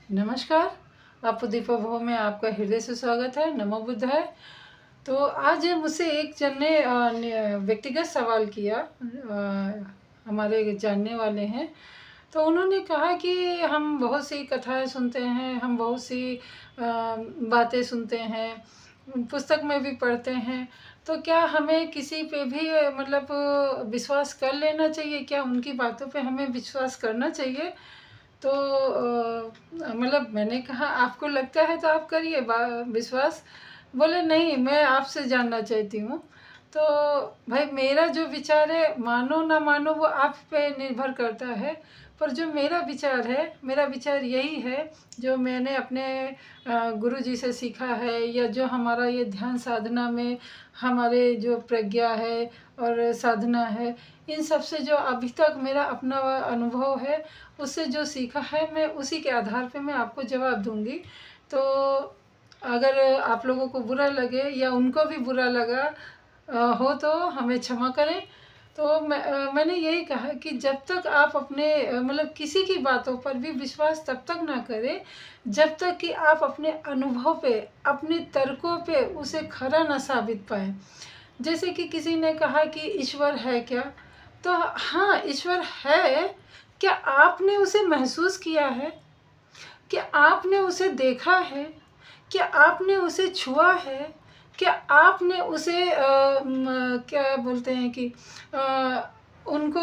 नमस्कार। आप दीपा भव में आपका हृदय से स्वागत है। नमो बुद्धाय। तो आज मुझसे एक जन ने व्यक्तिगत सवाल किया। हमारे जानने वाले हैं। तो उन्होंने कहा कि हम बहुत सी कथाएं सुनते हैं, हम बहुत सी बातें सुनते हैं, पुस्तक में भी पढ़ते हैं। तो क्या हमें किसी पे भी विश्वास कर लेना चाहिए? क्या उनकी बातों पे हमें विश्वास करना चाहिए? तो मैंने कहा आपको लगता है तो आप करिए विश्वास। बोले नहीं, मैं आपसे जानना चाहती हूँ। तो भाई, मेरा जो विचार है, मानो ना मानो वो आप पे निर्भर करता है। पर जो मेरा विचार यही है, जो मैंने अपने गुरुजी से सीखा है, या जो हमारा ये ध्यान साधना में हमारे जो प्रज्ञा है और साधना है, इन सब से जो अभी तक मेरा अपना अनुभव है, उससे जो सीखा है, मैं उसी के आधार पे मैं आपको जवाब दूंगी। तो अगर आप लोगों को बुरा लगे या उनको भी बुरा लगा हो तो हमें क्षमा करें। तो मैंने यही कहा कि जब तक आप अपने किसी की बातों पर भी विश्वास तब तक ना करें जब तक कि आप अपने अनुभव पे, अपने तर्कों पे उसे खरा ना साबित पाएं। जैसे कि किसी ने कहा कि ईश्वर है क्या? तो हाँ, ईश्वर है। क्या आपने उसे महसूस किया है? क्या आपने उसे देखा है? क्या आपने उसे छुआ है? क्या आपने उसे क्या बोलते हैं कि उनको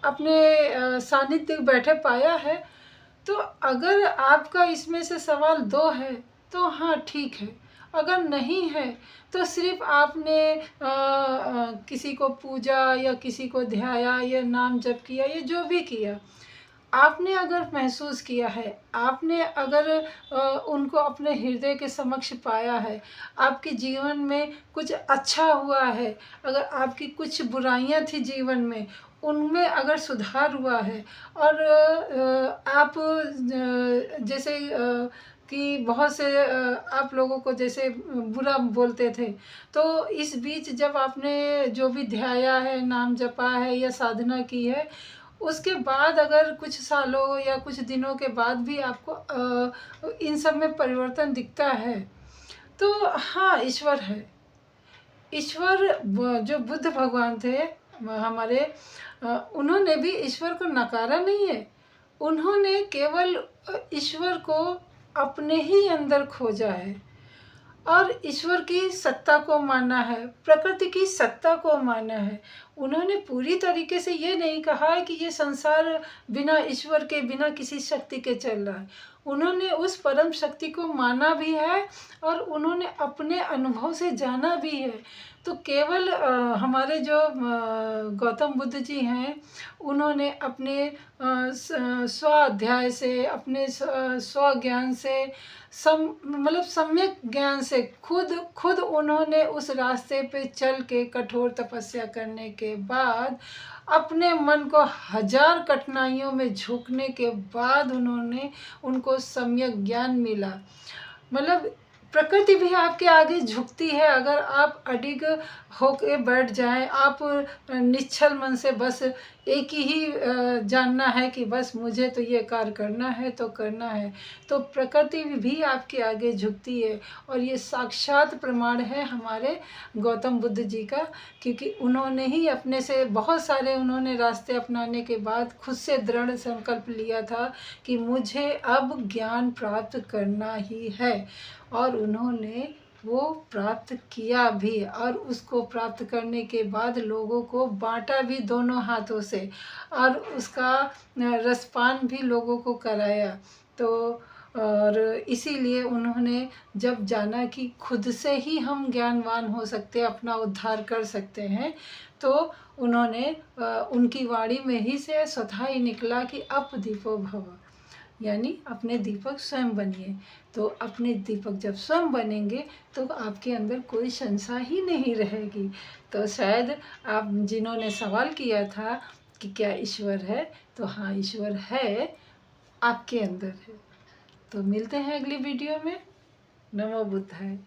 अपने सानिध्य में बैठे पाया है? तो अगर आपका इसमें से सवाल दो है तो हाँ, ठीक है। अगर नहीं है तो सिर्फ आपने किसी को पूजा या किसी को ध्याया या नाम जप किया या जो भी किया, आपने अगर महसूस किया है, आपने अगर उनको अपने हृदय के समक्ष पाया है, आपके जीवन में कुछ अच्छा हुआ है, अगर आपकी कुछ बुराइयां थी जीवन में, उनमें अगर सुधार हुआ है, और आप जैसे कि बहुत से आप लोगों को जैसे बुरा बोलते थे, तो इस बीच जब आपने जो भी ध्याया है, नाम जपा है या साधना की है, उसके बाद अगर कुछ सालों या कुछ दिनों के बाद भी आपको इन सब में परिवर्तन दिखता है, तो हाँ, ईश्वर है। ईश्वर जो बुद्ध भगवान थे हमारे, उन्होंने भी ईश्वर को नकारा नहीं है। उन्होंने केवल ईश्वर को अपने ही अंदर खोजा है और ईश्वर की सत्ता को माना है, प्रकृति की सत्ता को माना है। उन्होंने पूरी तरीके से ये नहीं कहा है कि ये संसार बिना ईश्वर के, बिना किसी शक्ति के चल रहा है। उन्होंने उस परम शक्ति को माना भी है और उन्होंने अपने अनुभव से जाना भी है। तो केवल हमारे जो गौतम बुद्ध जी हैं, उन्होंने अपने स्व अध्याय से, अपने स्व ज्ञान से, सम्यक ज्ञान से खुद उन्होंने उस रास्ते पे चल के कठोर तपस्या करने के बाद, अपने मन को हजार कठिनाइयों में झोंकने के बाद उनको सम्यक ज्ञान मिला। प्रकृति भी आपके आगे झुकती है अगर आप अडिग होके बैठ जाएं। आप निश्चल मन से बस एक ही जानना है कि बस मुझे तो ये कार्य करना है तो करना है, तो प्रकृति भी आपके आगे झुकती है। और ये साक्षात प्रमाण है हमारे गौतम बुद्ध जी का, क्योंकि उन्होंने ही अपने से बहुत सारे उन्होंने रास्ते अपनाने के बाद खुद से दृढ़ संकल्प लिया था कि मुझे अब ज्ञान प्राप्त करना ही है, और उन्होंने वो प्राप्त किया भी, और उसको प्राप्त करने के बाद लोगों को बांटा भी दोनों हाथों से, और उसका रसपान भी लोगों को कराया। तो और इसीलिए उन्होंने जब जाना कि खुद से ही हम ज्ञानवान हो सकते हैं, अपना उद्धार कर सकते हैं, तो उन्होंने उनकी वाणी में ही से स्वतः ही निकला कि अप दीपो भव, यानी अपने दीपक स्वयं बनिए। तो अपने दीपक जब स्वयं बनेंगे तो आपके अंदर कोई संशय ही नहीं रहेगी। तो शायद आप जिन्होंने सवाल किया था कि क्या ईश्वर है, तो हाँ, ईश्वर है, आपके अंदर है। तो मिलते हैं अगली वीडियो में। नमो बुद्धाय।